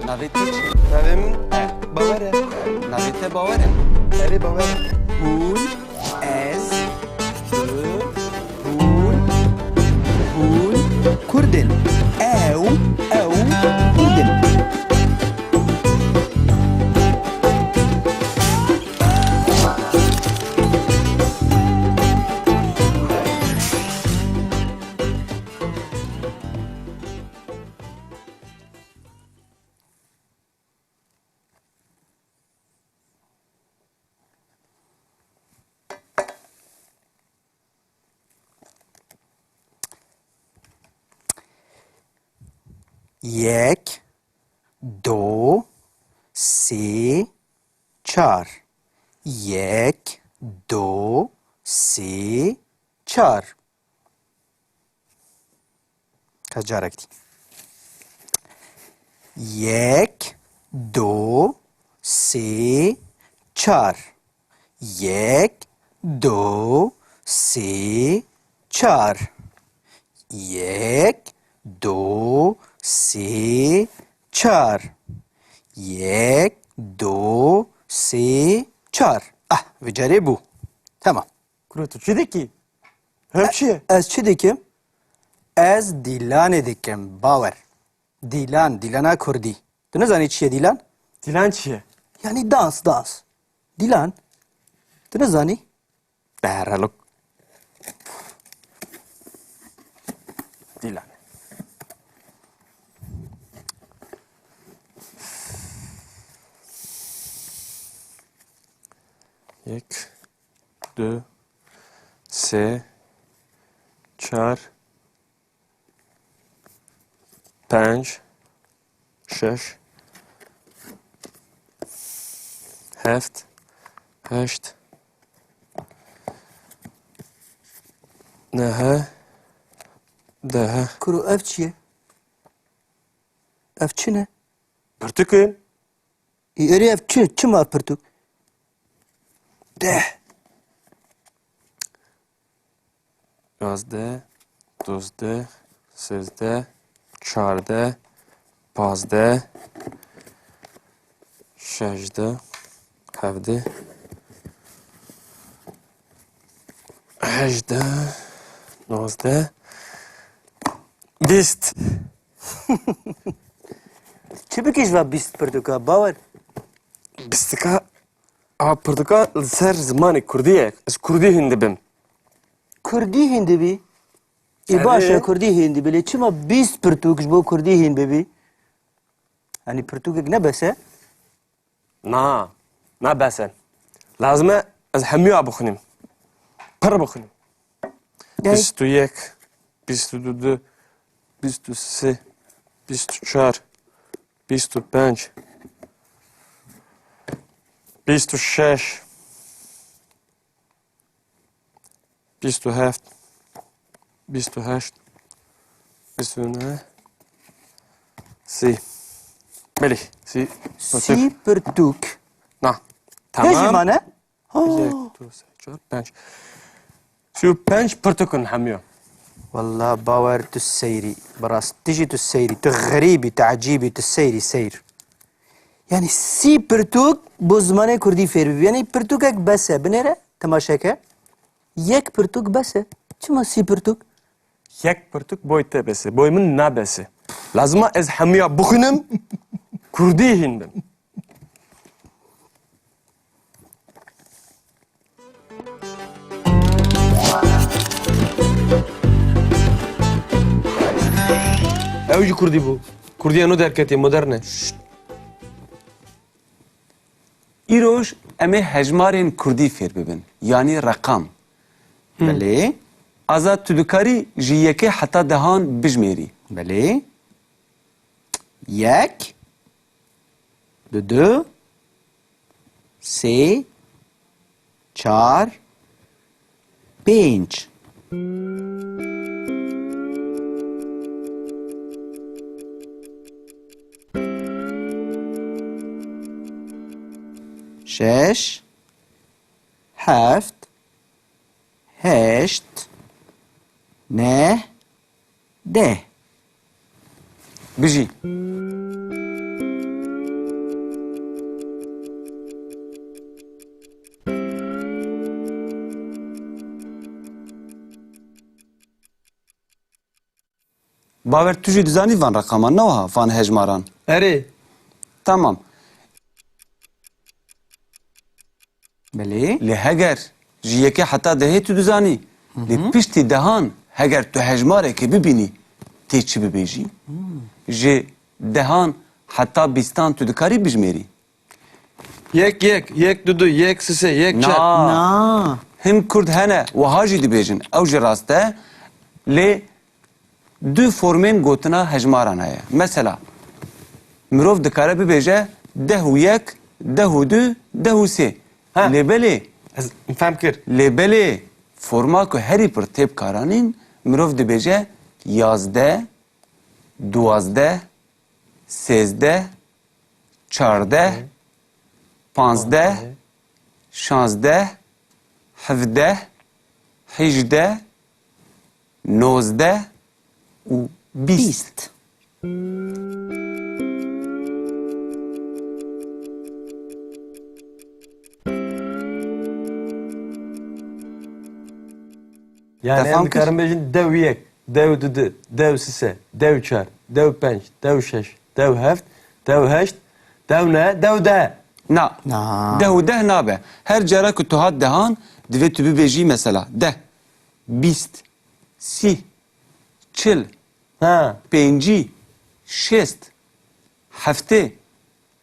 Navê te çi? Navê min Bawer e. Navê te bawer e? Erê Bawer e. Hûn, ez, tu, hûn, hûn, Kurdin. Ew, Kurdin. یک دو سه چهار یک دو سه چهار کس جارک دی یک دو سه چهار یک دو سه چهار یک دو سه چهار یک دو سه چهار ویجاره بو تمام Kuru tu çi dikî? Hem çi? از چی دیکم؟ از دیلان دیکم باور دیلان کردی تو نزانی چیه دیلان؟ Dilan çi ye? یعنی دانس دیلان تو نزانی؟ بهرالک Dilan. یک دو سه چهار پنج شش هفت هشت نه ده کرو اف چیه؟ اف چی نه؟ پرتکن اری اف چی ما پرتوک؟ ده 11 12 13 14 15 16 17 18 19 20 چی بکش و 20 پرتوکا باور؟ 20 ka پرتکا سر زمان کردیه از کردی هنده بیم کردی هندی بی؟ ای باشه کردی هندی بلی چی ما 20 پرتوکش بو کردی هندی بی؟ یعنی پرتوکک نبسه؟ نه بسن لازمه از همه بخونیم پر بخونیم 21 22 23 24 25 26 27 28 29 سی بله سی پرتوک نه هیچی تمام مانه؟ یک دو سه چهار پنج 35 پرتکن همیو والله باور تو سیری براست تيجي تو سیری تو غریبی تو عجیبی تو سیری سیر یعنی سی پرتوک بو زمان کردی فیر بی یعنی پرتوکک بسه بنره تماشاکه یک پرتوک بسه چما سی پرتوک؟ یک پرتک بوی ته بسه بوی من نبسه لازمه از همیا بخونم کردی هندم اوجی کردی بو کردی انو درکتی مدرنه ایروش امه هجمارین کردی فیر ببین یعنی رقم بله ازاد تدکاری جیکه حتی دهان بجمیری بله یک دو سه چهار پنج شش هفت هشت نه ده بجی باور تو جی دزانی وان رقمان نوها وان هجماران اره تمام بله لی هگر جیه که حتی دهی تو دزانی لی پشتی دهان هگر تو هجماره که ببینی تی چی ببیجی جی دهان حتی بیستان تو دکاری بجمیری یک دو یک سه یک چار نا هم کرد هنه و هاجی دی بیجن او جی راسته لی دو فرمین گوتنا هجماران هیا مثلا مروف دکاره ببیجه ده و یک ده و دو ده و سه ها. لی بله از فهم کرد لبله فرما که هری پر تیپ کارانین مروف دبیجه 11 12 13 14 15 16 17 18 19 و 20 بیست yani Defam em dikarim bejin dev yek dev dü dev sise dev çar dev penç dev şeş dev heft dev heşt dev ne dev de نا نا. ده و ده نابه هر جاره که تو هات دهان دوی تو ببیجی مثلا ده 20 30 40 ha پنجی شست هفته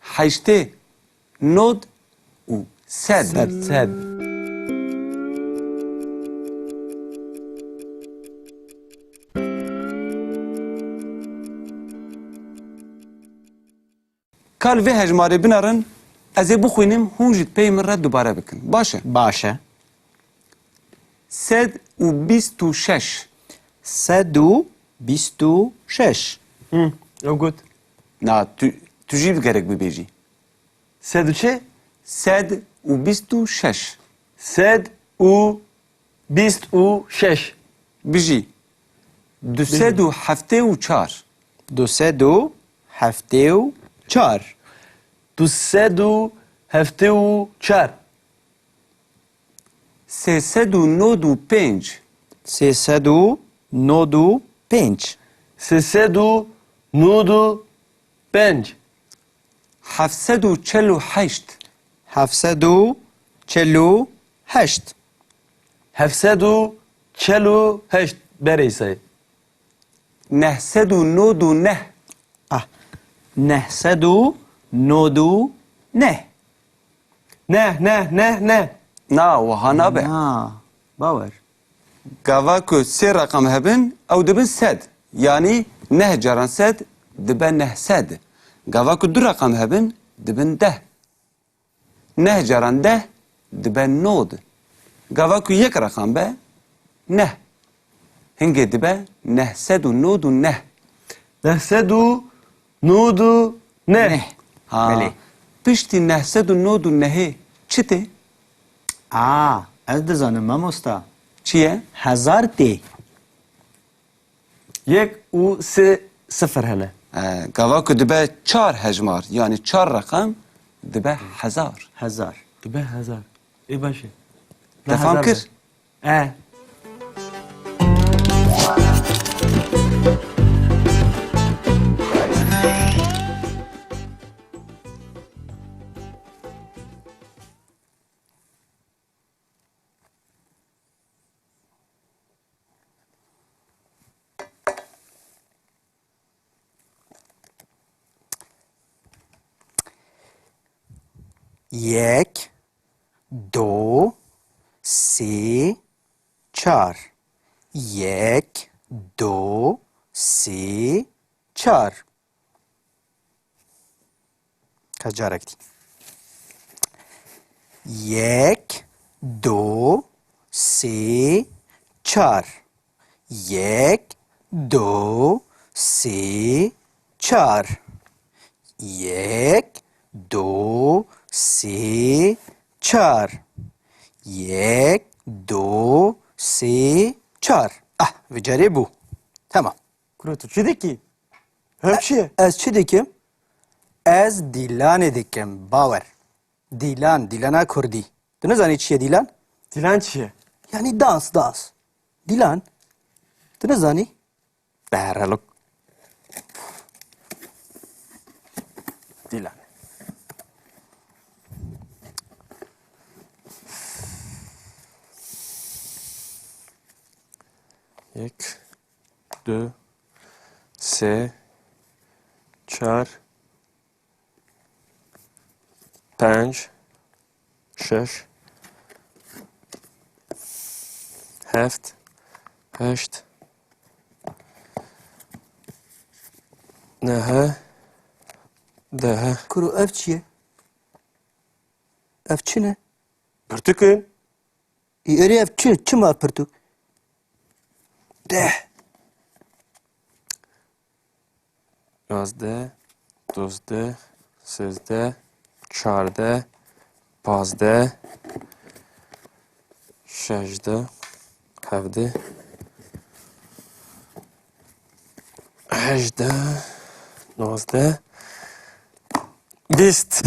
هشته نود و سد Sed. کال وی هجماره بنارن از بخوینم هون جد پی من را دوباره بکن باشه باشه سد و بیست و شش صد و بیست و شش Hı, o gut. نا تو جیب گرک ببیجی Sed u çe? سد و بیست و شش Sed u bist u şeş. بجی دو سد و هفته و چار دو سد و هفته و چار Du sed u hefte u çar. سه سد و نود و پنج سیصد و نود و پنج Sesed u nudu penç. هفتصد و چل و هشت هفتصد و چل و هشت Hefsed u çelu heşt. Bereysay. نهصد و نود و نه اه نهصد و نود و نه Ne. نا وها نابه آه باور گاوا که سه رقم هبن او دبن صد یعنی نه جران صد دبن نه صد گاوا که دو رقم هبن دبن ده نه جران ده دبن نود گاوا که یک رقم به نه هنگه دبن نه صد و نود و نه Nehsed u nudu ne. نه ها بله پشتی نه صد و نود و نهه چته؟ آه از دزانم ماموستا چیه؟ هزار تی Yek u se sıfır hele. گاوا که دبه چار هجمار یعنی چار رقم دبه هزار هزار Be hazar. İyi başı. تفهم کر؟ یک دو سه چار یک دو سه چار کجارک دی یک دو سه چار یک دو سه چار یک دو سه چار یک دو سه چار وجربوا تمام Kurutu çiğdi ki. Hepşiye. از چی دیکم؟ از دیلان دیکم باور دیلان کردی تو نزانی چیه دیلان؟ Dilan çiğe. یعنی دانس دیلان تو نزانی؟ برالوک دیلن یک دو سه چهار پنج شش هفت هشت نه ده کرو اف چیه؟ اف چی نه؟ پرتکن ای اری اف چی؟ چی ما پرتوک؟ ده 11 12 13 14 15 16 17 18 19 20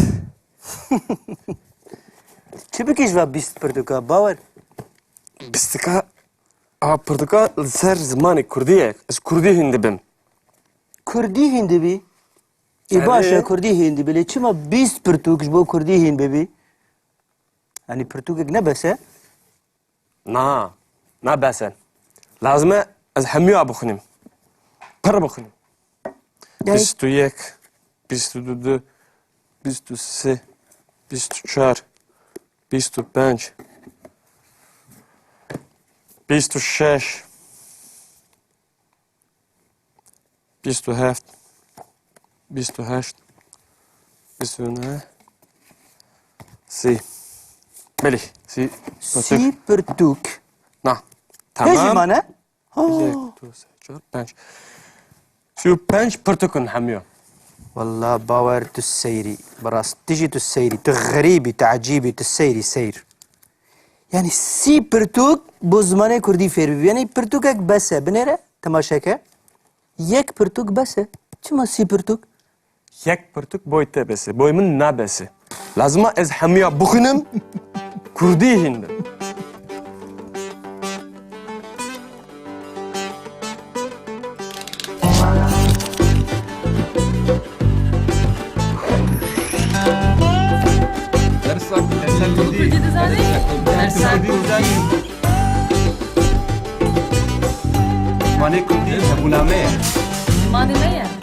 چی بکیش و بیست پرتوکا باور؟ 20 ka a portugal ser zamanı Kurdiye ez Kurdi hindi bim کردی هندی بی؟ ای آره. باشه کردی هندی بی چی ما بیست پرتوکش با کردی هندی بی؟ یعنی پرتوکک نبسه؟ na na besen lazım ez hemiya bixunim per bixunim Yani 21 22 23 24 25 26 27 28 29 si Beli si سی پرتوک Na هجی tamam مانه؟ یک دو سه چهار پنج 35 پرتکن همیو والله باور تسيري براس تجي تسيري تغريبي تعجيبي تسيري سير يعني سي برتوك بوزمانه كردي فير يعني برتوكك بس بنره تماشاكه يك برتوك بس چما سي برتوك یک پرتک boy tebesi boyumun nabesi lazıma ez hemiya bugünüm Kurdi hindi Mane Kurdi hebûna me ye. Mane me ye.